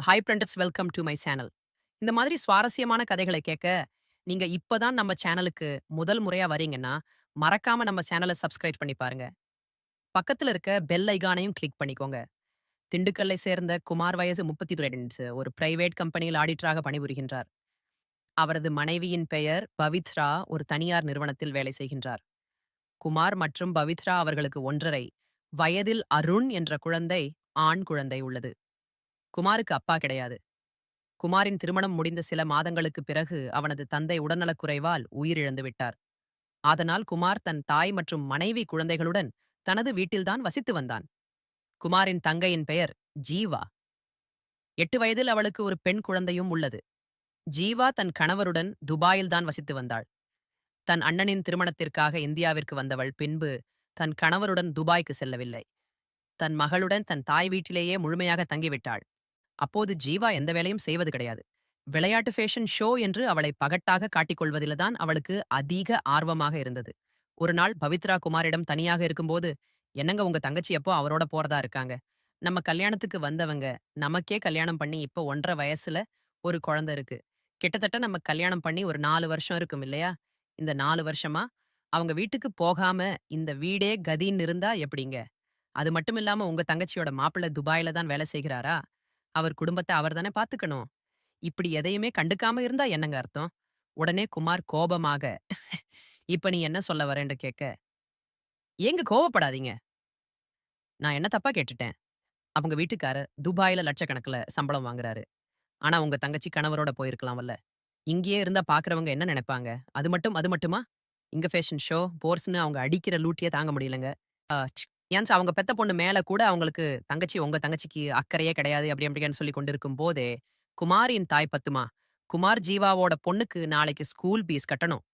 Hi friends, welcome to my channel. இந்த மாதிரி சுவாரஸ்யமான கதைகளை கேட்க நீங்க இப்பதான் நம்ம சேனலுக்கு முதல் முறையா வரீங்கன்னா மறக்காம நம்ம சேனலை சப்ஸ்கிரைப் பண்ணி பாருங்க. பக்கத்துல இருக்க பெல் ஐகானையும் கிளிக் பண்ணிக்கோங்க. திண்டுக்கல்லை சேர்ந்த குமார் வயசு 32, ஒரு பிரைவேட் கம்பெனியில் ஆடிட்டராக பணிபுரிகின்றார். அவரது மனைவியின் பெயர் பவித்ரா, ஒரு தனியார் நிறுவனத்தில் வேலை செய்கின்றார். குமார் மற்றும் பவித்ரா அவர்களுக்கு 1.5 வயதில் அருண் என்ற குழந்தை, ஆண் குழந்தை உள்ளது. குமாருக்கு அப்பா கிடையாது. குமாரின் திருமணம் முடிந்த சில மாதங்களுக்கு பிறகு அவனது தந்தை உடல்நலக்குறைவால் உயிரிழந்து விட்டார். அதனால் குமார் தன் தாய் மற்றும் மனைவி குழந்தைகளுடன் தனது வீட்டில்தான் வசித்து வந்தான். குமாரின் தங்கையின் பெயர் ஜீவா. 8 வயதில் அவளுக்கு ஒரு பெண் குழந்தையும் உள்ளது. ஜீவா தன் கணவருடன் துபாயில்தான் வசித்து வந்தாள். தன் அண்ணனின் திருமணத்திற்காக இந்தியாவிற்கு வந்தவள் பின்பு தன் கணவருடன் துபாய்க்கு செல்லவில்லை. தன் மகளுடன் தன் தாய் வீட்டிலேயே முழுமையாக தங்கிவிட்டாள். அப்போது ஜீவா எந்த வேலையும் செய்வது கிடையாது. விளையாட்டு ஃபேஷன் ஷோ என்று அவளை பகட்டாக காட்டிக்கொள்வதில்தான் அவளுக்கு அதிக ஆர்வமாக இருந்தது. ஒரு நாள் பவித்ரா குமாரிடம் தனியாக இருக்கும்போது, "என்னங்க உங்க தங்கச்சி எப்போ அவரோட போறதா இருக்காங்க. நம்ம கல்யாணத்துக்கு வந்தவங்க, நமக்கே கல்யாணம் பண்ணி இப்போ 1.5 வயசுல ஒரு குழந்தை இருக்கு. கிட்டத்தட்ட நம்ம கல்யாணம் பண்ணி ஒரு 4 வருஷம் இருக்கும் இல்லையா? இந்த 4 வருஷமா அவங்க வீட்டுக்கு போகாம இந்த வீடே கதின்னு இருந்தா எப்படிங்க? அது மட்டும் இல்லாம உங்க தங்கச்சியோட மாப்பிள்ளை துபாயில தான் வேலை செய்கிறாரா? அவர் குடும்பத்த அவர் தானே பாத்துக்கணும். இப்படி எதையுமே கண்டுக்காம இருந்தா என்னங்க அர்த்தம்?" உடனே குமார் கோபமாக, "இப்ப நீ என்ன சொல்ல வரேன்னு கேட்க." "ஏங்க கோவப்படாதீங்க. நான் என்ன தப்பா கேட்டுட்டேன்? அவங்க வீட்டுக்காரர் துபாய்ல லட்சக்கணக்குல சம்பளம் வாங்குறாரு. ஆனா உங்க தங்கச்சி கணவரோட போயிருக்கலாம்ல. இங்கேயே இருந்தா பாக்குறவங்க என்ன நெனைப்பாங்க? அது மட்டுமா? இங்க ஃபேஷன் ஷோ, போர்ஸ்ன்னு அவங்க அடிக்கிற லூட்டியே தாங்க முடியலங்க. அ ச் ஏன்ஸ் அவங்க பெத்த பொண்ணு மேல கூட அவங்களுக்கு உங்க தங்கச்சிக்கு அக்கறையே கிடையாது அப்படி அப்படிங்கன்னு சொல்லிக் கொண்டிருக்கும் போதே, குமாரின் தாய் பத்துமா, "குமார் ஜீவாவோட பொண்ணுக்கு நாளைக்கு ஸ்கூல் ஃபீஸ் கட்டணும். ரூ.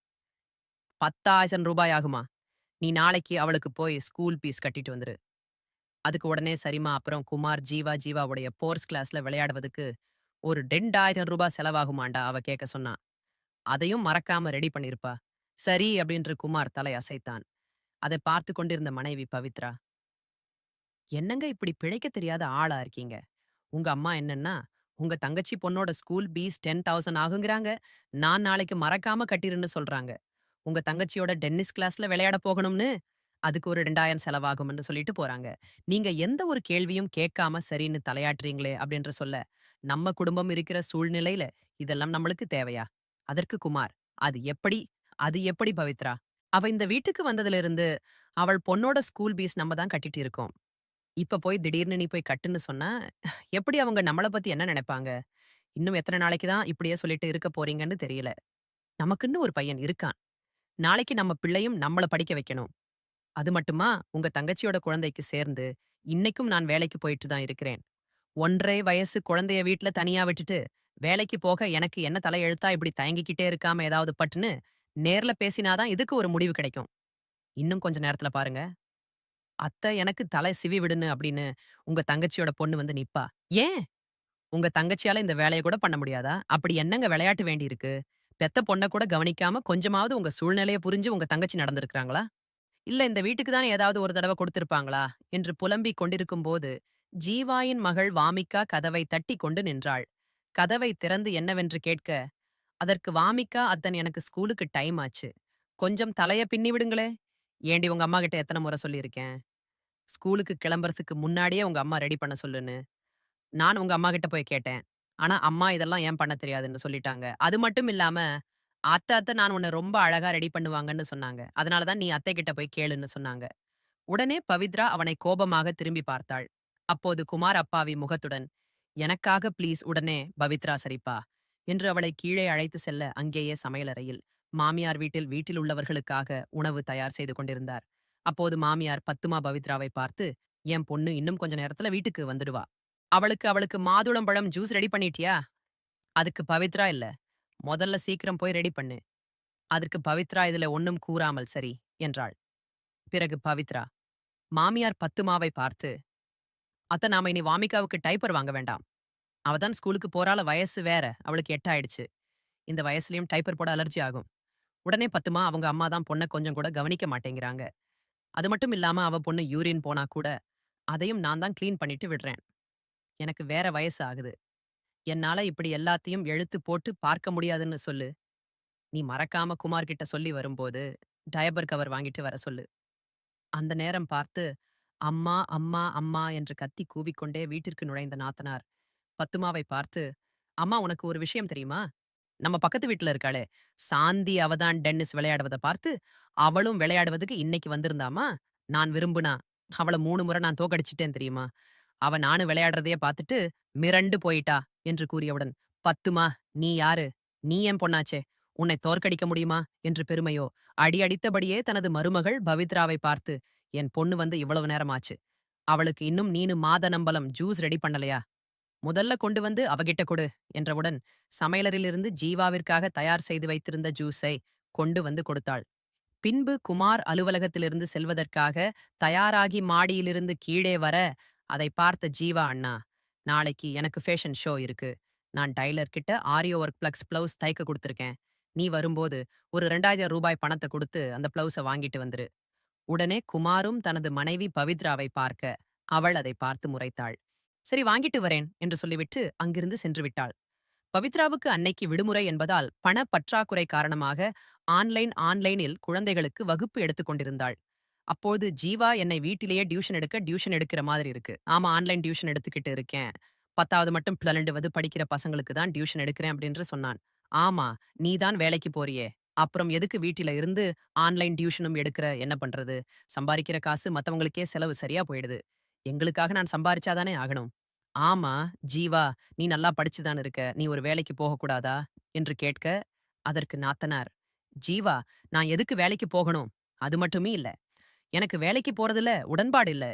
10,000 ஆகுமா. நீ நாளைக்கு அவளுக்கு போய் ஸ்கூல் ஃபீஸ் கட்டிட்டு வந்துரு." அதுக்கு உடனே சரிம்மா, அப்புறம் குமார் ஜீவாவுடைய போர்ஸ் கிளாஸ்ல விளையாடுவதுக்கு ஒரு ரூ. 2,000 செலவாகுமாண்டா அவ கேட்க சொன்னா. அதையும் மறக்காம ரெடி பண்ணிருப்பா. சரி அப்படின்னு குமார் தலை அசைத்தான். அதை பார்த்து கொண்டிருந்த மனைவி பவித்ரா, "என்னங்க இப்படி பிழைக்க தெரியாத ஆளா இருக்கீங்க? உங்க அம்மா என்னன்னா, உங்க தங்கச்சி பொண்ணோட ஸ்கூல் ஃபீஸ் 10,000 ஆகுங்கிறாங்க. நான் நாளைக்கு மறக்காம கட்டிருன்னு சொல்றாங்க. உங்க தங்கச்சியோட டென்னிஸ் கிளாஸ்ல விளையாட போகணும்னு, அதுக்கு ஒரு 2,000 செலவாகும்ன்னு சொல்லிட்டு போறாங்க. நீங்க எந்த ஒரு கேள்வியும் கேட்காம சரின்னு தலையாட்டுறீங்களே" அப்படின்னு சொல்ல, நம்ம குடும்பம் இருக்கிற சூழ்நிலையில இதெல்லாம் நம்மளுக்கு தேவையா? அதற்கு குமார், "அது எப்படி? அது எப்படி பவித்ரா? அவ இந்த வீட்டுக்கு வந்ததிலிருந்து அவள் பொண்ணோட ஸ்கூல் ஃபீஸ் நம்ம தான் கட்டிட்டு இருக்கோம். இப்ப போய் திடீர்னு நீ போய் கட்டுன்னு சொன்னா, எப்படி அவங்க நம்மள பத்தி என்ன நெனைப்பாங்க? இன்னும் எத்தன நாளைக்கு தான் இப்படியே சொல்லிட்டு இருக்க போறீங்கன்னு தெரியல. நமக்குன்னு ஒரு பையன் இருக்கான். நாளைக்கு நம்ம பிள்ளையும் நம்மள படிக்க வைக்கணும். அது மட்டுமா, உங்க தங்கச்சியோட குழந்தைக்கு சேர்ந்து, இன்னைக்கும் நான் வேலைக்கு போயிட்டு தான் இருக்கிறேன். 1.5 வயசு குழந்தைய வீட்ல தனியா விட்டுட்டு, வேலைக்கு போக எனக்கு என்ன தலையெழுத்தா இப்படி தயங்கிக்கிட்டே இருக்காம ஏதாவது பட்டுன்னு, நேர்ல பேசினா தான் இதுக்கு ஒரு முடிவு கிடைக்கும். இன்னும் கொஞ்ச நேரத்துல பாருங்க, அத்தை எனக்கு தலை சிவி விடுன்னு அப்படின்னு உங்க தங்கச்சியோட பொண்ணு வந்து நிப்பா. ஏன்? உங்க தங்கச்சியால இந்த வேலைய கூட பண்ண முடியாதா? அப்படி என்னங்க விளையாட்டு வேண்டியிருக்கு? பெத்த பொண்ண கூட கவனிக்காம கொஞ்சமாவது உங்க சூழ்நிலைய புரிஞ்சு உங்க தங்கச்சி நடந்திருக்கிறாங்களா? இல்ல இந்த வீட்டுக்கு தான் ஏதாவது ஒரு தடவ கொடுத்திருப்பாங்களா? என்று புலம்பிக் கொண்டிருக்கும்போது, ஜீவாயின் மகள் வாமிகா கதவை தட்டிக் கொண்டு நின்றாள். கதவை திறந்து என்னவென்று கேட்க, அதற்கு வாமிகா, "அத்தன் எனக்கு ஸ்கூலுக்கு டைம் ஆச்சு. கொஞ்சம் தலைய பின்னி விடுங்களே." "ஏண்டி உங்க அம்மா கிட்ட எத்தன முறை சொல்லியிருக்கேன்? ஸ்கூலுக்கு கிளம்புறதுக்கு முன்னாடியே உங்க அம்மா ரெடி பண்ண சொல்லுன்னு." நான் உங்க அம்மா கிட்ட போய் கேட்டேன். ஆனா, அம்மா இதெல்லாம் ஏன் பண்ண தெரியாதுன்னு சொல்லிட்டாங்க. அது மட்டும் இல்லாம, அத்த நான் உன்ன ரொம்ப அழகா ரெடி பண்ணுவாங்கன்னு சொன்னாங்க. அதனால தான் நீ அத்தை கிட்ட போய் கேளுன்னு சொன்னாங்க. உடனே பவித்ரா அவனை கோபமாக திரும்பி பார்த்தாள். அப்போது குமார் அப்பாவி முகத்துடன், "எனக்காக ப்ளீஸ் உடனே பவித்ரா சரிப்பா" என்று அவளை கீழே அழைத்து செல்ல, அங்கேயே சமையலறையில் மாமியார் வீட்டில் உள்ளவர்களுக்காக உணவு தயார் செய்து கொண்டிருந்தார். அப்போது மாமியார் பத்துமா பவித்ராவை பார்த்து, "என் பொண்ணு இன்னும் கொஞ்ச நேரத்துல வீட்டுக்கு வந்துடுவா. அவளுக்கு அவளுக்கு மாதுளம்பழம் ஜூஸ் ரெடி பண்ணிட்டியா?" அதுக்கு பவித்ரா, "இல்ல. மொதல்ல சீக்கிரம் போய் ரெடி பண்ணு." அதற்கு பவித்ரா இதுல ஒண்ணும் கூறாமல் சரி என்றாள். பிறகு பவித்ரா, மாமியார் பத்துமாவை பார்த்து, "அத்த நாம இனி வாமிகாவுக்கு டைப்பர் வாங்க வேண்டாம். அவ தான் ஸ்கூலுக்கு போறாள, வயசு வேற. அவளுக்கு 8 ஆயிடுச்சு. இந்த வயசுலயும் டைப்பர் போட அலர்ஜி ஆகும். உடனே பத்துமா, அவங்க அம்மா தான் பொண்ண கொஞ்சம் கூட கவனிக்க மாட்டேங்கிறாங்க. அது மட்டும் இல்லாம அவ பொண்ணு யூரின் போனா கூட, அதையும் நான் தான் கிளீன் பண்ணிட்டு விடுறேன். எனக்கு வேற வயசு ஆகுது. என்னால இப்படி எல்லாத்தையும் எழுத்து போட்டு பார்க்க முடியாதுன்னு சொல்லு. நீ மறக்காம குமார் கிட்ட சொல்லி வரும்போது, டயப்பர் கவர் வாங்கிட்டு வர சொல்லு." அந்த நேரம் பார்த்து, "அம்மா, அம்மா, அம்மா" என்று கத்தி கூவிக்கொண்டே வீட்டிற்கு நுழைந்த நாத்தனார், பத்துமாவை பார்த்து, "அம்மா உனக்கு ஒரு விஷயம் தெரியுமா? நம்ம பக்கத்து வீட்ல இருக்காளே, சாந்தி அவ தான் டென்னிஸ் விளையாடுவத பார்த்து, அவளும் விளையாடுவதுக்கு இன்னைக்கு வந்திருந்தாம்மா. நான் விரும்புனா, அவள 3 முறை நான் தோக்கடிச்சுட்டேன் தெரியுமா? அவ நானும் விளையாடுறதையே பார்த்துட்டு மிரண்டு போயிட்டா" என்று கூறியவுடன், "பத்துமா, நீ யாரு? நீ என் பொண்ணாச்சே. உன்னை தோற்கடிக்க முடியுமா?" என்று பெருமையோ, அடி அடித்தபடியே தனது மருமகள் பவித்ராவை பார்த்து, "என் பொண்ணு வந்து இவ்வளவு நேரம் ஆச்சு. அவளுக்கு இன்னும் நீனு மாதனம்பலம் ஜூஸ் ரெடி பண்ணலையா? முதல்ல கொண்டு வந்து அவகிட்ட கொடு" என்றவுடன் சமையலறையிலிருந்து ஜீவாவிற்காக தயார் செய்து வைத்திருந்த ஜூஸை கொண்டு வந்து கொடுத்தாள். பின்பு குமார் அலுவலகத்திலிருந்து செல்வதற்காக தயாராகி மாடியிலிருந்து கீழே வர, அதை பார்த்த ஜீவா அண்ணா, "நாளைக்கு எனக்கு ஃபேஷன் ஷோ இருக்கு. நான் டைலர் கிட்ட ஆரியோ ஒர்க் ப்ளக்ஸ் ப்ளவுஸ் தைக்க குடுத்துருக்கேன். நீ வரும்போது ஒரு ரூ. 2000 பணத்த குடுத்து அந்த ப்ளவுஸ வாங்கிட்டு வந்துரு." உடனே குமாரும் தனது மனைவி பவித்ராவை பார்க்க, அவள் அதை பார்த்து முறைத்தாள். "சரி வாங்கிட்டு வரேன்" என்று சொல்லிவிட்டு அங்கிருந்து சென்று விட்டாள். பவித்ராவுக்கு அன்னைக்கு விடுமுறை என்பதால் பண பற்றாக்குறை காரணமாக ஆன்லைனில் குழந்தைகளுக்கு வகுப்பு எடுத்துக் கொண்டிருந்தாள். அப்போது ஜீவா என்னை வீட்டிலேயே டியூஷன் எடுக்கிற மாதிரி இருக்கு. ஆமா, ஆன்லைன் டியூஷன் எடுத்துக்கிட்டு இருக்கேன். 10வது மட்டும் 12வது படிக்கிற பசங்களுக்கு தான் டியூஷன் எடுக்கிறேன் அப்படின்னு சொன்னான். ஆமா, நீ தான் வேலைக்கு போறியே. அப்புறம் எதுக்கு வீட்டில இருந்து ஆன்லைன் டியூஷனும் எடுக்கிற? என்ன பண்றது? சம்பாரிக்கிற காசு மத்தவங்களுக்கே செலவு சரியா போயிடுது. எங்களுக்காக நான் சம்பாரிச்சா தானே ஆகணும். ஆமா, ஜீவா, நீ நல்லா படிச்சு தான இருக்க. நீ ஒரு வேலைக்கு போகக்கூடாதா? என்று கேட்க, அதற்கு நாத்தனார், "ஜீவா, நான் எதுக்கு வேலைக்கு போகணும்? அது மட்டுமே இல்ல. எனக்கு வேலைக்கு போறதுல உடன்பாடு இல்ல.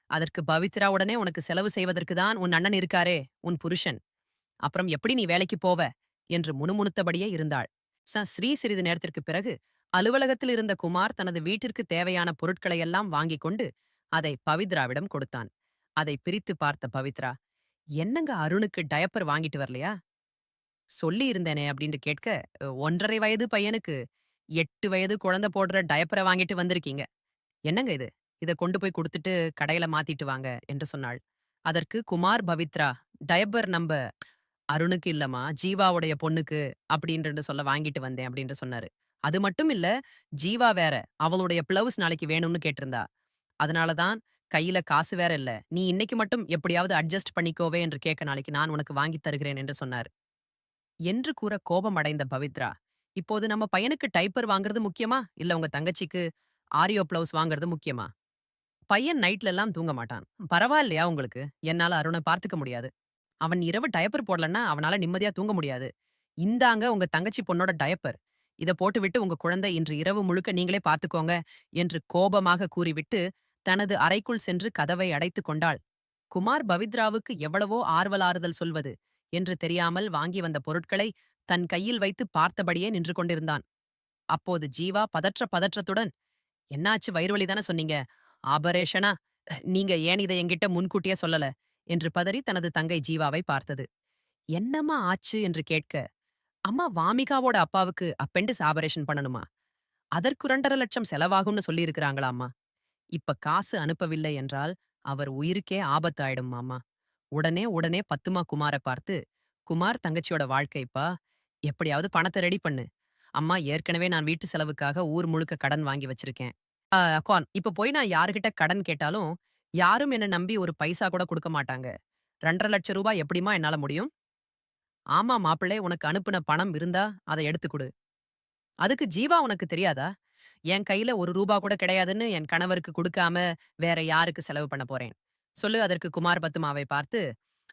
அதற்கு பவித்ரா உடனே உனக்கு செலவு செய்வதற்கு தான் உன் அண்ணன் இருக்காரே, உன் புருஷன். அப்புறம் எப்படி நீ வேலைக்கு போவ?" என்று முணுமுணுத்தபடியே இருந்தாள். ஸ்ரீ சிறிது நேரத்திற்கு பிறகு அலுவலகத்தில் இருந்த குமார் தனது வீட்டிற்கு தேவையான பொருட்களையெல்லாம் வாங்கிக் கொண்டு அதை பவித்ராவிடம் கொடுத்தான். அதை பிரித்து பார்த்த பவித்ரா, "என்னங்க அருணுக்கு டயப்பர் வாங்கிட்டு வரலையா?" "சொல்லி இருந்தேனே" அப்படின்னு கேட்க, "1½ வயது பையனுக்கு 8 வயது குழந்தை போடுற டயப்பர வாங்கிட்டு வந்திருக்கீங்க. என்னங்க இது? இத கொண்டு போய் குடுத்துட்டு கடையில மாத்திட்டு வாங்க" என்று சொன்னாள். அதற்கு குமார், பவித்ரா, "டயப்பர் நம்ப அருணுக்கு இல்லம்மா, ஜீவாவுடைய பொண்ணுக்கு" அப்படின்றது சொல்ல வாங்கிட்டு வந்தேன் அப்படின்னு சொன்னாரு. அது மட்டும் இல்ல, ஜீவா வேற அவளுடைய பிளவுஸ் நாளைக்கு வேணும்னு கேட்டிருந்தா. அதனால தான் கையில காசு வேற இல்ல. "நீ இன்னைக்கு மட்டும் எப்படியாவது அட்ஜஸ்ட் பண்ணிக்கோவே என்று கேட்க நாளைக்கு நான் உனக்கு வாங்கித் தருகிறேன்" என்று சொன்னார். என்று கூற கோபம் அடைந்த பவித்ரா, "இப்போது நம்ம பையனுக்கு டைப்பர் வாங்குறது முக்கியமா? இல்ல உங்க தங்கச்சிக்கு ஆரியோ பிளவுஸ் வாங்குறது முக்கியமா? பையன் நைட்லலாம் தூங்க மாட்டான். பரவாயில்லையா உங்களுக்கு? என்னால அருண பார்த்துக்க முடியாது. அவன் இரவு டயப்பர் போடலன்னா அவனால நிம்மதியா தூங்க முடியாது. இந்தாங்க உங்க தங்கச்சி பொண்ணோட டயப்பர். இத போட்டுவிட்டு உங்க குழந்தை இன்று இரவு முழுக்க நீங்களே பார்த்துக்கோங்க" என்று கோபமாக கூறிவிட்டு தனது அறைக்குள் சென்று கதவை அடைத்துக் கொண்டாள். குமார் பவித்ராவுக்கு எவ்வளவோ ஆறுதல் சொல்வது என்று தெரியாமல் வாங்கி வந்த பொருட்களை தன் கையில் வைத்து பார்த்தபடியே நின்று கொண்டிருந்தான். அப்போது ஜீவா பதற்றத்துடன், "என்னாச்சு, வயிறு வலி தானே சொன்னீங்க? ஆபரேஷனா? நீங்க ஏன் இத என்கிட்ட முன்கூட்டியே சொல்லல?" என்று பதறி தனது தங்கை ஜீவாவை பார்த்தது. "என்னம்மா ஆச்சு?" என்று கேட்க, "அம்மா, வாமிகாவோட அப்பாவுக்கு அப்பெண்டிஸ் ஆபரேஷன் பண்ணணுமா? அதற்கு 2,50,000 செலவாகும்னு சொல்லியிருக்கிறாங்களாம்மா. இப்ப காசு அனுப்பவில்லை என்றால் அவர் உயிருக்கே ஆபத்து ஆயிடும் மாமா." உடனே பத்துமா குமார பார்த்து, "குமார், தங்கச்சியோட வாழ்க்கைப்பா. எப்படியாவது பணத்த ரெடி பண்ணு. அம்மா, ஏற்கனவே நான் வீட்டு செலவுக்காக ஊர் முழுக்க கடன் வாங்கி வச்சிருக்கேன். இப்ப போய் நான் யாருகிட்ட கடன் கேட்டாலும், யாரும் என்ன நம்பி ஒரு பைசா கூட குடுக்க மாட்டாங்க. ரூ. 2,50,000 எப்படிம்மா என்னால முடியும்?" "ஆமா மாப்பிள்ளை, உனக்கு அனுப்புன பணம் இருந்தா அத எடுத்துக் குடு." "அதுக்கு ஜீவா உனக்கு தெரியாதா? என் கையில ரூ. 1 கூட கிடையாதுன்னு என் கணவருக்கு குடுக்காம வேற யாருக்கு செலவு பண்ண போறேன்? சொல்லு." அதற்கு குமார் பத்துமாவை பார்த்து,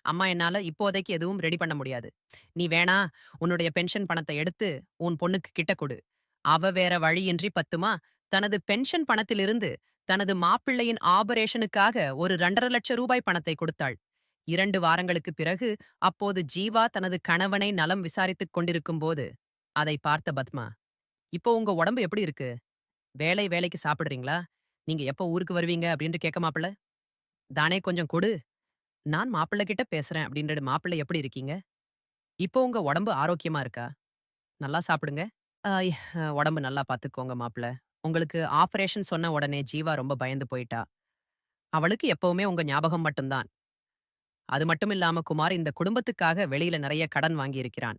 "அம்மா, என்னால இப்போதைக்கு எதுவும் ரெடி பண்ண முடியாது. நீ வேணா உன்னுடைய பென்ஷன் பணத்த எடுத்து உன் பொண்ணுக்கு கிட்ட குடு." அவ வேற வழியின்றி பத்துமா தனது பென்ஷன் பணத்திலிருந்து தனது மாப்பிள்ளையின் ஆபரேஷனுக்காக ஒரு ரூ. 2,50,000 பணத்தை கொடுத்தாள். 2 வாரங்களுக்குப் பிறகு அப்போது ஜீவா தனது கணவனை நலம் விசாரித்துக் கொண்டிருக்கும் போது அதை பார்த்த பத்மா, "இப்போ உங்க உடம்பு எப்படி இருக்கு? வேலைக்கு சாப்பிடுறீங்களா? நீங்க எப்போ ஊருக்கு வருவீங்க?" அப்படின்னு கேட்க மாப்பிள்ள, "தானே கொஞ்சம் கொடு. நான் மாப்பிள்ளை கிட்ட பேசுறேன்" அப்படின்றது. "மாப்பிள்ளை எப்படி இருக்கீங்க? இப்போ உங்க உடம்பு ஆரோக்கியமா இருக்கா? நல்லா சாப்பிடுங்க. அ உடம்பு நல்லா பாத்துக்கோங்க மாப்பிள்ள." உங்களுக்கு ஆபரேஷன் சொன்ன உடனே ஜீவா ரொம்ப பயந்து போயிட்டா. அவளுக்கு எப்பவுமே உங்க ஞாபகம் மட்டும் தான். அது மட்டும் இல்லாம குமார் இந்த குடும்பத்துக்காக வெளியில நெறைய கடன் வாங்கியிருக்கிறான்.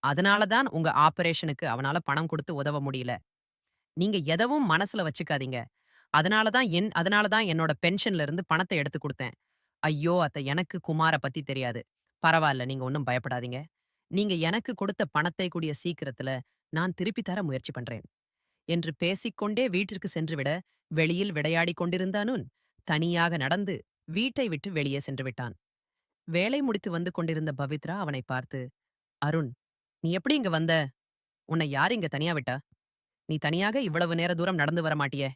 அதனால தான் உங்க ஆப்பரேஷனுக்கு அவனால பணம் குடுத்து உதவ முடியல. நீங்க எதவும் மனசுல வச்சுக்காதீங்க. அதனால தான் என்னோட பென்ஷன்ல இருந்து பணத்த எடுத்து குடுத்தேன். ஐயோ! எனக்கு குமார பத்தி தெரியாது. பரவால்ல, நீங்க ஒண்ணும் பயப்படாதீங்க. நீங்க எனக்கு கொடுத்த பணத்தை கூடிய சீக்கிரத்துல நான் திருப்பி தர முயற்சி பண்றேன். என்று பேசிக்கொண்டே வீட்டிற்கு சென்றுவிட, வெளியில் விளையாடிக் கொண்டிருந்த அனுன், தனியாக நடந்து வீட்டை விட்டு வெளியே சென்று விட்டான். வேலை முடித்து வந்து கொண்டிருந்த பவித்ரா அவனை பார்த்து, "அருண், நீ எப்படி இங்க வந்த? உன்னை யார் இங்க தனியா விட்டா? நீ தனியாக இவ்வளவு நேர தூரம் நடந்து வர மாட்டியே?"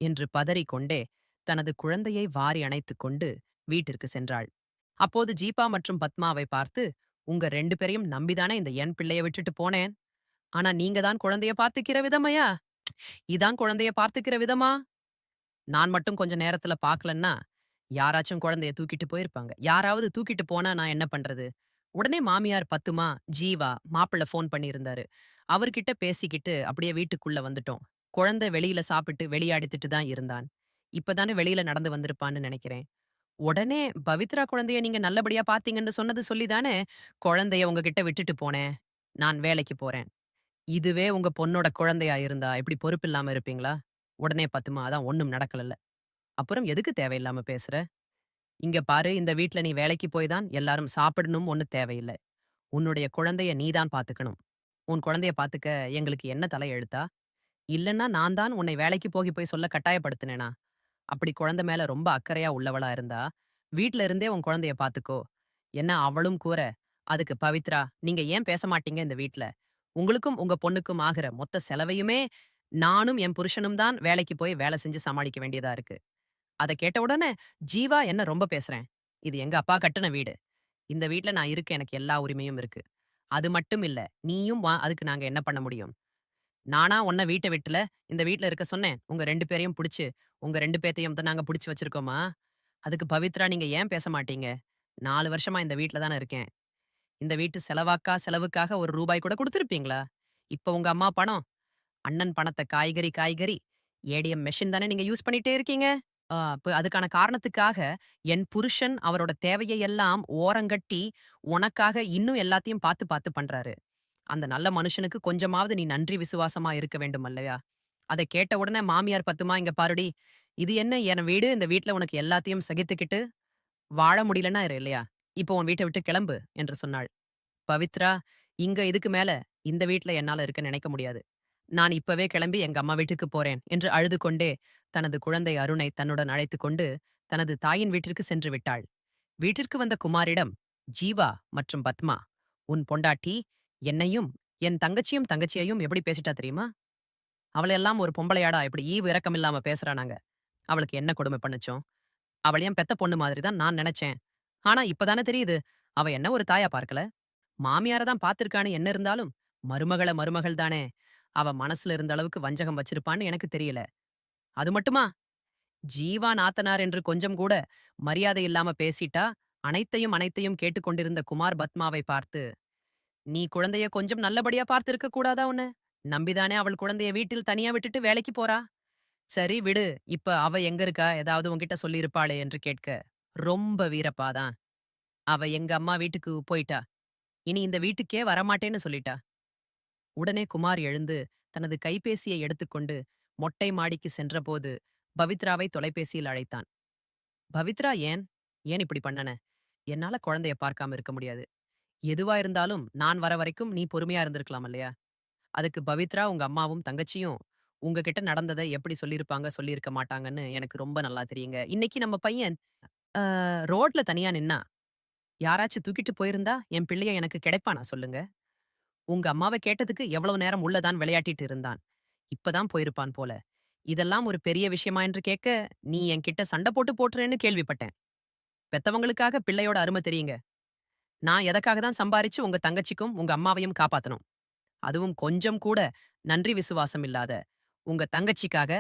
என்று பதறிக்கொண்டே தனது குழந்தையை வாரி அணைத்துக் கொண்டு வீட்டிற்கு சென்றாள். அப்போது ஜீபா மற்றும் பத்மாவை பார்த்து, "உங்க 2 பேரையும் நம்பிதானே இந்த என் பிள்ளைய விட்டுட்டு போனேன். ஆனா நீங்க தான் குழந்தைய பார்த்துக்கிற விதமையா? இதான் குழந்தைய பார்த்துக்கிற விதமா? நான் மட்டும் கொஞ்ச நேரத்துல பார்க்கலன்னா, யாராச்சும் குழந்தைய தூக்கிட்டு போயிருப்பாங்க. யாராவது தூக்கிட்டு போனா நான் என்ன பண்றது?" உடனே மாமியார் பத்துமா, ஜீவா, மாப்பிள்ளை ஃபோன் பண்ணியிருந்தாரு. அவர்கிட்ட பேசிக்கிட்டு அப்படியே வீட்டுக்குள்ள வந்துட்டோம். குழந்தை வெளியில சாப்பிட்டு விளையாடித்துட்டு தான் இருந்தான். இப்பதானே வெளியில நடந்து வந்திருப்பான்னு நெனைக்கிறேன். உடனே பவித்ரா குழந்தைய நீங்க நல்லபடியா பார்த்தீங்கன்னு சொன்னது சொல்லி தானே, குழந்தைய உங்ககிட்ட விட்டுட்டு போனேன். நான் வேலைக்கு போறேன். இதுவே உங்க பொண்ணோட குழந்தையா இருந்தா இப்படி பொறுப்பில்லாம இருப்பீங்களா? உடனே பத்துமா, அதான் ஒண்ணும் நடக்கலல்ல. அப்புறம் எதுக்கு தேவையில்லாம பேசுற? இங்க பாரு, இந்த வீட்ல நீ வேலைக்கு போய் தான் எல்லாரும் சாப்பிடணும் ஒண்ணு தேவையில்ல. உன்னுடைய குழந்தைய நீ தான் பாத்துக்கணும். உன் குழந்தைய பாத்துக்க எங்களுக்கு என்ன தலை எழுத்தா? இல்லன்னா நான் தான் உன்னை வேலைக்கு போய் சொல்ல கட்டாயப்படுத்தினேனா? அப்படி குழந்தை மேல ரொம்ப அக்கறையா உள்ளவளா இருந்தா, வீட்ல இருந்தே உன் குழந்தைய பாத்துக்கோ. என்ன அவளும் கூற, அதுக்கு பவித்ரா, நீங்க ஏன் பேச மாட்டீங்க இந்த வீட்ல? உங்களுக்கும் உங்க பொண்ணுக்கும் ஆகுற மொத்த செலவையுமே நானும் என் புருஷனும் தான் வேலைக்கு போய் வேலை செஞ்சு சமாளிக்க வேண்டியதா இருக்கு. அத கேட்ட உடனே, ஜீவா என்ன ரொம்ப பேசுறேன். இது எங்க அப்பா கட்டுன வீடு. இந்த வீட்ல நான் இருக்க எனக்கு எல்லா உரிமையும் இருக்கு. அது மட்டும் இல்ல, நீயும் வா, அதுக்கு நாங்க என்ன பண்ண முடியும்? நானா உன்ன வீட்ட விட்டுல, இந்த வீட்ல இருக்க சொன்னேன். உங்க 2 பேரையும் புடிச்சு, உங்க 2 பேத்தையும் தான் நாங்க புடிச்சு வச்சிருக்கோமா? அதுக்கு பவித்ரா நீங்க ஏன் பேச மாட்டீங்க? 4 வருஷமா இந்த வீட்ல தானே இருக்கேன். இந்த வீட்டு செலவுக்காக ரூ. 1 கூட குடுத்திருப்பீங்களா? இப்ப உங்க அம்மா பணம், அண்ணன் பணத்த காய்கறி, ஏடிஎம் மெஷின் தானே நீங்க யூஸ் பண்ணிட்டே இருக்கீங்க. அப்ப அதுக்கான காரணத்துக்காக என் புருஷன் அவரோட தேவையை எல்லாம் ஓரங்கட்டி, உனக்காக இன்னும் எல்லாத்தையும் பார்த்து பண்றாரு. அந்த நல்ல மனுஷனுக்கு கொஞ்சமாவது நீ நன்றி விசுவாசமா இருக்க வேண்டும் அல்லவா? அத கேட்ட உடனே மாமியார் பத்துமா, "இங்க பாருடி, இது என்ன என் வீடு, இந்த வீட்ல உனக்கு எல்லாத்தையும் சகித்துக்கிட்டு வாழ முடியலன்னா இரு இல்லையா? இப்போ உன் வீட்ட விட்டு கிளம்பு" என்று சொன்னாள். பவித்ரா, இங்க இதுக்கு மேல இந்த வீட்ல என்னால இருக்க நினைக்க முடியாது. நான் இப்பவே கிளம்பி எங்க அம்மா வீட்டுக்கு போறேன் என்று அழுது கொண்டே தனது குழந்தை அருணை தன்னுடன் அழைத்துக் கொண்டு தனது தாயின் வீட்டிற்கு சென்று விட்டாள். வீட்டிற்கு வந்த குமாரிடம், "ஜீவா மற்றும் பத்மா, உன் பொண்டாட்டி என்னையும் என் தங்கச்சியையும் எப்படி பேசிட்டா தெரியுமா? அவளையெல்லாம் ஒரு பொம்பளையாடா இப்படி ஈவு இரக்கம் இல்லாம பேசுறானாங்க. அவளுக்கு என்ன கொடுமை பண்ணுச்சோம்? அவள் என் பெத்த பொண்ணு மாதிரி தான் நான் நெனச்சேன். ஆனா இப்பதானே தெரியுது, அவ என்ன ஒரு தாயா பார்க்கல. மாமியார தான் பார்த்திருக்கான்னு என்ன இருந்தாலும், மருமகள் தானே. அவ மனசுல இருந்த அளவுக்கு வஞ்சகம் வச்சிருப்பான்னு எனக்கு தெரியல. அது மட்டுமா? ஜீவா நாத்தனார் என்று கொஞ்சம் கூட மரியாதை இல்லாம பேசிட்டா, அனைத்தையும் கேட்டுக்கொண்டிருந்த குமார் பத்மாவை பார்த்து, "நீ குழந்தைய கொஞ்சம் நல்லபடியா பார்த்திருக்க கூடாதா உன்ன? நம்பிதானே அவள் குழந்தைய வீட்டில் தனியா விட்டுட்டு வேலைக்கு போறா. சரி விடு, இப்ப அவ எங்க இருக்கா? ஏதாவது உன்கிட்ட சொல்லியிருப்பாளே" என்று கேட்க, "ரொம்ப வீரப்பாதான். அவ எங்க அம்மா வீட்டுக்கு போயிட்டா. இனி இந்த வீட்டுக்கே வரமாட்டேன்னு சொல்லிட்டா." உடனே குமார் எழுந்து தனது கைபேசியை எடுத்துக்கொண்டு மொட்டை மாடிக்கு சென்றபோது பவித்ராவை தொலைபேசியில் அழைத்தான். "பவித்ரா, ஏன் இப்படி பண்ணன? என்னால குழந்தைய பார்க்காம இருக்க முடியாது. எதுவா இருந்தாலும் நான் வர வரைக்கும் நீ பொறுமையா இருந்திருக்கலாம் இல்லையா?" அதுக்கு பவித்ரா, "உங்க அம்மாவும் தங்கச்சியும் உங்ககிட்ட நடந்தத எப்படி சொல்லியிருப்பாங்க, சொல்லியிருக்க மாட்டாங்கன்னு எனக்கு ரொம்ப நல்லா தெரியுங்க. இன்னைக்கு நம்ம பையன் ரோட்ல தனியா நின்னா, யாராச்சும் தூக்கிட்டு போயிருந்தா என் பிள்ளைய எனக்கு கிடைப்பானா சொல்லுங்க? உங்க அம்மாவ கேட்டதுக்கு எவ்வளவு நேரம் உள்ள தான் விளையாட்டிட்டு இருந்தான். இப்பதான் போயிருப்பான் போல. இதெல்லாம் ஒரு பெரிய விஷயமா என்று கேட்க, நீ என்கிட்ட சண்டை போட்டுறேன்னு கேள்விப்பட்டேன். பெத்தவங்களுக்காக பிள்ளையோட அருமை தெரியுங்க. நான் எதற்காக தான் சம்பாரிச்சு உங்க தங்கச்சிக்கும் உங்க அம்மாவையும் காப்பாத்தணும். அதுவும் கொஞ்சம் கூட நன்றி விசுவாசம் இல்லாத உங்க தங்கச்சிக்காக.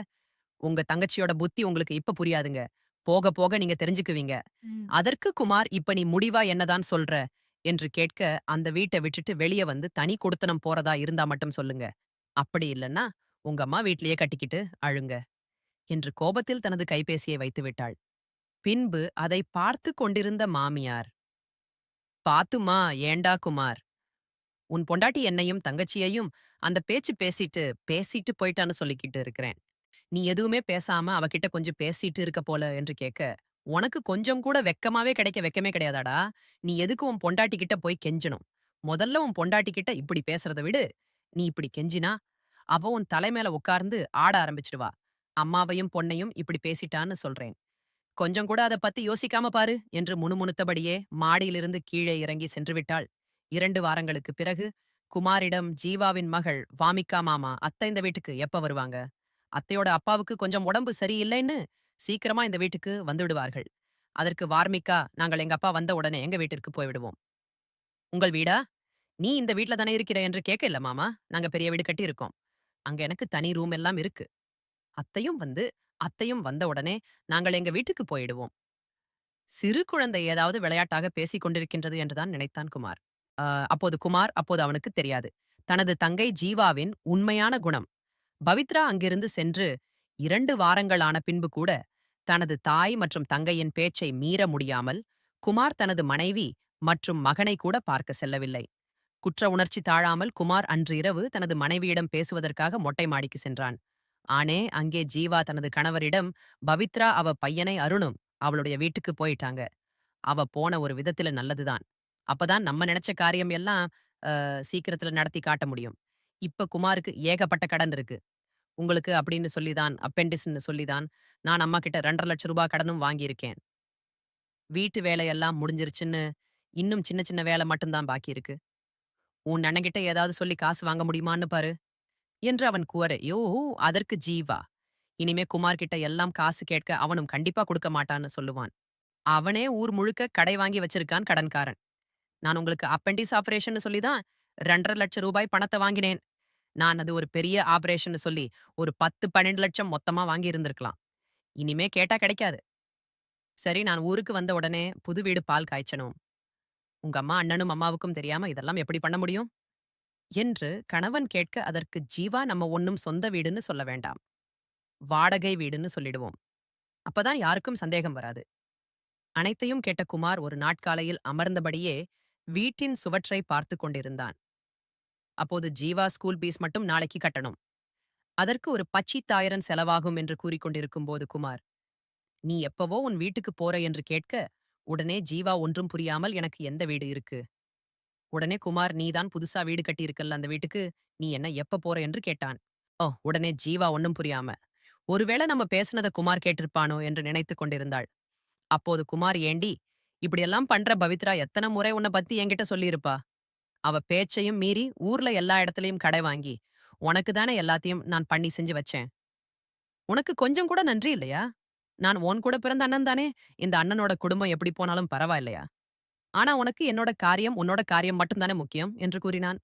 உங்க தங்கச்சியோட புத்தி உங்களுக்கு இப்ப புரியாதுங்க. போக போக நீங்க தெரிஞ்சுக்குவீங்க. அதற்கு குமார், இப்ப நீ முடிவா என்னதான் சொல்ற என்று கேட்க, அந்த வீட்ட விட்டுட்டு வெளிய வந்து தனி குடித்தனம் போறதா இருந்தா மட்டும் சொல்லுங்க. அப்படி இல்லன்னா உங்க அம்மா வீட்லயே கட்டிக்கிட்டு அழுங்க என்று கோபத்தில் தனது கைபேசியை வைத்து விட்டாள். பின்பு அதை பார்த்து கொண்டிருந்த மாமியார், பாத்தும்மா, ஏன்டா குமார்? உன் பொண்டாட்டி என்னையும் தங்கச்சியையும் அந்த பேச்சு பேசிட்டு பேசிட்டு போயிட்டான்னு சொல்லிக்கிட்டு இருக்கிறேன். நீ எதுவுமே பேசாம அவகிட்ட கொஞ்சம் பேசிட்டு இருக்க போல என்று கேட்க, உனக்கு கொஞ்சம் கூட வெட்கமாவே கிடைக்க வெட்கமே கிடையாதாடா? நீ எதுக்கு உன் பொண்டாட்டி கிட்ட போய் கெஞ்சணும்? முதல்ல உன் பொண்டாட்டி கிட்ட இப்படி பேசுறத விடு. நீ இப்படி கெஞ்சினா, அவ உன் தலை மேல உட்கார்ந்து ஆட ஆரம்பிச்சுடுவா. அம்மாவையும் பொண்ணையும் இப்படி பேசிட்டான்னு சொல்றேன். கொஞ்சம் கூட அத பத்தி யோசிக்காம பாரு என்று முணுமுணுத்தபடியே மாடியிலிருந்து கீழே இறங்கி சென்று விட்டாள். 2 வாரங்களுக்குப் பிறகு குமாரிடம் ஜீவாவின் மகள் வாமிகா மாமா அத்தை இந்த வீட்டுக்கு எப்ப வருவாங்க? அத்தையோட அப்பாவுக்கு கொஞ்சம் உடம்பு சரியில்லைன்னு சீக்கிரமா இந்த வீட்டுக்கு வந்துடுவார்கள். அதற்கு வார்மிகா, நாங்கள் எங்க அப்பா வந்த உடனே எங்க வீட்டிற்கு போய்விடுவோம். உங்கள் வீடா? நீ இந்த வீட்ல தானே இருக்கிற என்று கேட்க இல்ல மாமா. நாங்க பெரிய வீடு கட்டி இருக்கோம். அங்க எனக்கு தனி ரூம் எல்லாம் இருக்கு. அத்தையும் வந்து அத்தையும் வந்த உடனே நாங்கள் எங்க வீட்டுக்கு போயிடுவோம். சிறு குழந்தை ஏதாவது விளையாட்டாக பேசிக் கொண்டிருக்கின்றது என்றுதான் நினைத்தான் குமார். அப்போது அவனுக்கு தெரியாது. தனது தங்கை ஜீவாவின் உண்மையான குணம். பவித்ரா அங்கிருந்து சென்று 2 வாரங்கள் ஆன பின்பு கூட தனது தாய் மற்றும் தங்கையின் பேச்சை மீற முடியாமல் குமார் தனது மனைவி மற்றும் மகனை கூட பார்க்க செல்லவில்லை. குற்ற உணர்ச்சி தாழாமல் குமார் அன்று இரவு தனது மனைவியிடம் பேசுவதற்காக மொட்டை மாடிக்கு சென்றான். ஆனே அங்கே ஜீவா தனது கணவரிடம், பவித்ரா அவ பையனை அருணும் அவளுடைய வீட்டுக்கு போயிட்டாங்க. அவ போன ஒரு விதத்துல நல்லதுதான். அப்பதான் நம்ம நினைச்ச காரியம் எல்லாம் சீக்கிரத்துல நடத்தி காட்ட முடியும். இப்ப குமாருக்கு ஏகப்பட்ட கடன் இருக்கு. உங்களுக்கு அப்படின்னு சொல்லிதான் அப்பெண்டிஸ்ன்னு சொல்லிதான் நான் அம்மா கிட்ட 2,50,000 கடனும் வாங்கியிருக்கேன். வீட்டு வேலையெல்லாம் முடிஞ்சிருச்சுன்னு இன்னும் சின்ன சின்ன வேலை மட்டும்தான் பாக்கி இருக்கு. உன் அண்ணன்கிட்ட ஏதாவது சொல்லி காசு வாங்க முடியுமான்னு பாரு என்று அவன் கூற, யோ அதற்கு ஜீவா, இனிமே குமார் கிட்ட எல்லாம் காசு கேட்க அவனும் கண்டிப்பா கொடுக்க மாட்டான்னு சொல்லுவான். அவனே ஊர் முழுக்க கடை வாங்கி வச்சிருக்கான் கடன்காரன். நான் உங்களுக்கு அப்பெண்டிஸ் ஆபரேஷன் சொல்லி தான் 2,50,000 பணத்தை வாங்கினேன். நான் அது ஒரு பெரிய ஆபரேஷன் சொல்லி ஒரு 10, 12 லட்சம் மொத்தமா வாங்கி இருந்திருக்கலாம். இனிமே கேட்டா கிடைக்காது. சரி, நான் ஊருக்கு வந்த உடனே புது வீடு பால் காய்ச்சணும். உங்க அம்மா அண்ணனும் அம்மாவுக்கும் தெரியாம இதெல்லாம் எப்படி பண்ண முடியும்? என்று கணவன் கேட்க அதற்கு ஜீவா, நம்ம ஒண்ணும் சொந்த வீடுன்னு சொல்ல வேண்டாம். வாடகை வீடுன்னு சொல்லிடுவோம். அப்பதான் யாருக்கும் சந்தேகம் வராது. அனைத்தையும் கேட்ட குமார் ஒரு நாட்காலையில் அமர்ந்தபடியே வீட்டின் சுவற்றை பார்த்து கொண்டிருந்தான். அப்போது ஜீவா ஸ்கூல் பீஸ் மட்டும் நாளைக்கு கட்டணும். அதற்கு ஒரு பச்சித்தாயிரம் செலவாகும் என்று கூறிக்கொண்டிருக்கும் போது குமார், நீ எப்பவோ உன் வீட்டுக்கு போற என்று கேட்க, உடனே ஜீவா ஒன்றும் புரியாமல், எனக்கு எந்த வீடு இருக்கு? உடனே குமார், நீதான் புதுசா வீடு கட்டியிருக்கல்ல அந்த வீட்டுக்கு, நீ என்ன எப்ப போற என்று கேட்டான். உடனே ஜீவா ஒண்ணும் புரியாம, ஒருவேளை நம்ம பேசுனத குமார் கேட்டிருப்பானோ என்று நினைத்துக் கொண்டிருந்தாள். அப்போது குமார், ஏண்டி இப்படியெல்லாம் பண்ற பவித்ரா எத்தனை முறை உன்னை பத்தி என்கிட்ட சொல்லியிருப்பா? அவ பேச்சையும் மீறி ஊர்ல எல்லா இடத்துலயும் கடை வாங்கி உனக்கு தானே எல்லாத்தையும் நான் பண்ணி செஞ்சு வச்சேன். உனக்கு கொஞ்சம் கூட நன்றி இல்லையா? நான் உன் கூட பிறந்த அண்ணன் தானே. இந்த அண்ணனோட குடும்பம் எப்படி போனாலும் பரவாயில்லையா? ஆனா உனக்கு என்னோட காரியம் உன்னோட காரியம் மட்டும் தானே முக்கியம் என்று கூறினான்.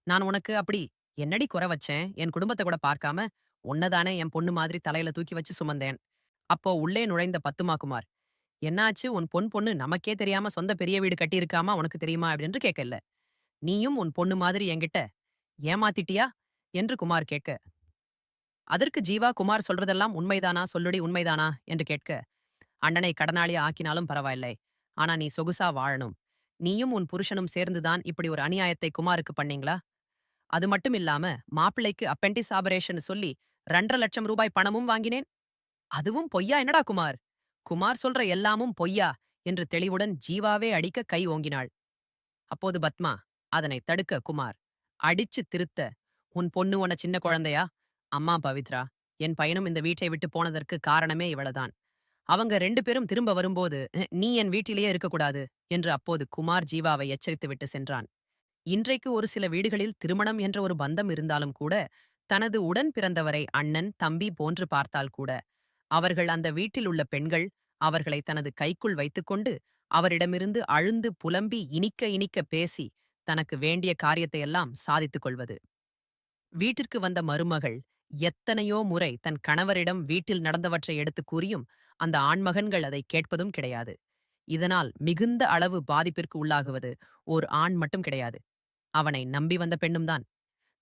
நான் உனக்கு அப்படி என்னடி குறை வச்சேன்? என் குடும்பத்தை கூட பார்க்காம உன்னதானே என் பொண்ணு மாதிரி தலையில தூக்கி வச்சு சுமந்தேன். அப்போ உள்ளே நுழைந்த பத்துமா குமார், என்னாச்சு உன் பொண்ணு நமக்கே தெரியாம சொந்த பெரிய வீடு கட்டியிருக்காமா உனக்கு தெரியுமா அப்படின்னு கேட்கல. நீயும் உன் பொண்ணு மாதிரி என்கிட்ட ஏமாத்திட்டியா என்று குமார் கேட்க, அதற்கு ஜீவா, குமார் சொல்றதெல்லாம் உண்மைதானா சொல்லுடி உண்மைதானா என்று கேட்க, அண்ணனை கடனாளியா ஆக்கினாலும் பரவாயில்லை. ஆனா நீ சொகுசா வாழணும். நீயும் உன் புருஷனும் சேர்ந்துதான் இப்படி ஒரு அநியாயத்தை குமாருக்கு பண்ணீங்களா? அது மட்டும் இல்லாம மாப்பிள்ளைக்கு அப்பெண்டிஸ் ஆபரேஷன் சொல்லி 2,50,000 பணமும் வாங்கினேன். அதுவும் பொய்யா என்னடா குமார்? குமார் சொல்ற எல்லாமும் பொய்யா என்று தெளிவுடன் ஜீவாவே அடிக்க கை ஓங்கினாள். அப்போது பத்மா அதனை தடுக்க குமார் அடிச்சு திருத்த, உன் பொண்ணு உன்ன சின்ன குழந்தையா? அம்மா பவித்ரா, என் பையனும் இந்த வீட்டை விட்டு போனதற்கு காரணமே இவளதான். அவங்க 2 பேரும் திரும்ப வரும்போது நீ என் வீட்டிலேயே இருக்கக்கூடாது என்று அப்போது குமார் ஜீவாவை எச்சரித்து விட்டு சென்றான். இன்றைக்கு ஒரு சில வீடுகளில் திருமணம் என்ற ஒரு பந்தம் இருந்தாலும் கூட, தனது உடன் பிறந்தவரை அண்ணன், தம்பி போன்று பார்த்தால் கூட, அவர்கள் அந்த வீட்டில் உள்ள பெண்கள் அவர்களை தனது கைக்குள் வைத்துக்கொண்டு அவரிடமிருந்து அழுந்து புலம்பி இனிக்க இனிக்க பேசி தனக்கு வேண்டிய காரியத்தையெல்லாம் சாதித்துக் கொள்வது. வீட்டிற்கு வந்த மருமகள் எத்தனையோ முறை தன் கணவரிடம் வீட்டில் நடந்தவற்றை எடுத்துக் கூறியும் அந்த ஆண்மகன்கள் அதை கேட்பதும் கிடையாது. இதனால் மிகுந்த அளவு பாதிப்பிற்கு உள்ளாகுவது ஓர் ஆண் மட்டும் கிடையாது, அவனை நம்பி வந்த பெண்ணும்தான்.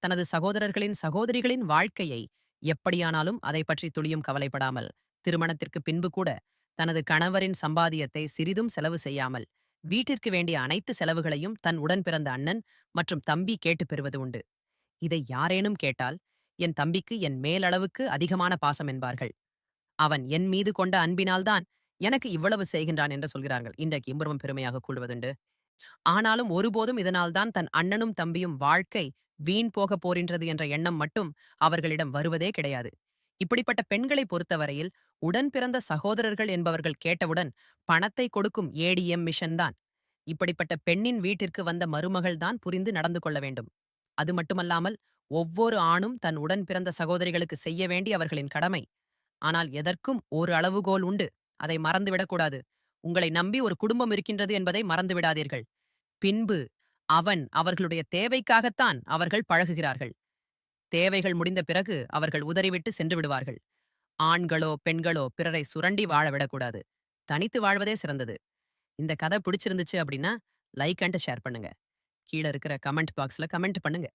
தனது சகோதரர்களின் சகோதரிகளின் வாழ்க்கையை எப்படியானாலும் அதை பற்றி துளியும் கவலைப்படாமல், திருமணத்திற்கு பின்பு கூட தனது கணவரின் சம்பாதியத்தை சிறிதும் செலவு செய்யாமல் வீட்டிற்கு வேண்டிய அனைத்து செலவுகளையும் தன் உடன் பிறந்த அண்ணன் மற்றும் தம்பி கேட்டு பெறுவது உண்டு. இதை யாரேனும் கேட்டால், என் தம்பிக்கு என் மேலளவுக்கு அதிகமான பாசம் என்பார்கள். அவன் என் மீது கொண்ட அன்பினால்தான் எனக்கு இவ்வளவு செய்கின்றான் என்று சொல்கிறார்கள். இன்றைக்கு இம்புறமும் பெருமையாக கூறுவதுண்டு. ஆனாலும் ஒருபோதும் இதனால்தான் தன் அண்ணனும் தம்பியும் வாழ்க்கை வீண் போக போரின்றது என்ற எண்ணம் மட்டும் அவர்களிடம் வருவதே கிடையாது. இப்படிப்பட்ட பெண்களை பொறுத்தவரையில் உடன் பிறந்த சகோதரர்கள் என்பவர்கள் கேட்டவுடன் பணத்தை கொடுக்கும் ஏடிஎம் மிஷன் தான். இப்படிப்பட்ட பெண்ணின் வீட்டிற்கு வந்த மருமகள் தான் புரிந்து நடந்து கொள்ள வேண்டும். அது மட்டுமல்லாமல் ஒவ்வொரு ஆணும் தன் உடன் பிறந்த சகோதரிகளுக்கு செய்ய வேண்டிய அவர்களின் கடமை. ஆனால் எதற்கும் ஒரு அளவுகோல் உண்டு. அதை மறந்துவிடக்கூடாது. உங்களை நம்பி ஒரு குடும்பம் இருக்கின்றது என்பதை மறந்து விடாதீர்கள். பின்பு அவர்களுடைய தேவைக்காகத்தான் அவர்கள் பழகுகிறார்கள். தேவைகள் முடிந்த பிறகு அவர்கள் உதறிவிட்டு சென்று விடுவார்கள். ஆண்களோ, பெண்களோ பிறரை சுரண்டி வாழ விடக்கூடாது. தனித்து வாழ்வதே சிறந்தது. இந்த கதை பிடிச்சிருந்துச்சு அப்படின்னா, லைக் அண்ட் ஷேர் பண்ணுங்க. கீழ இருக்கிற கமெண்ட் பாக்ஸ்ல கமெண்ட் பண்ணுங்க.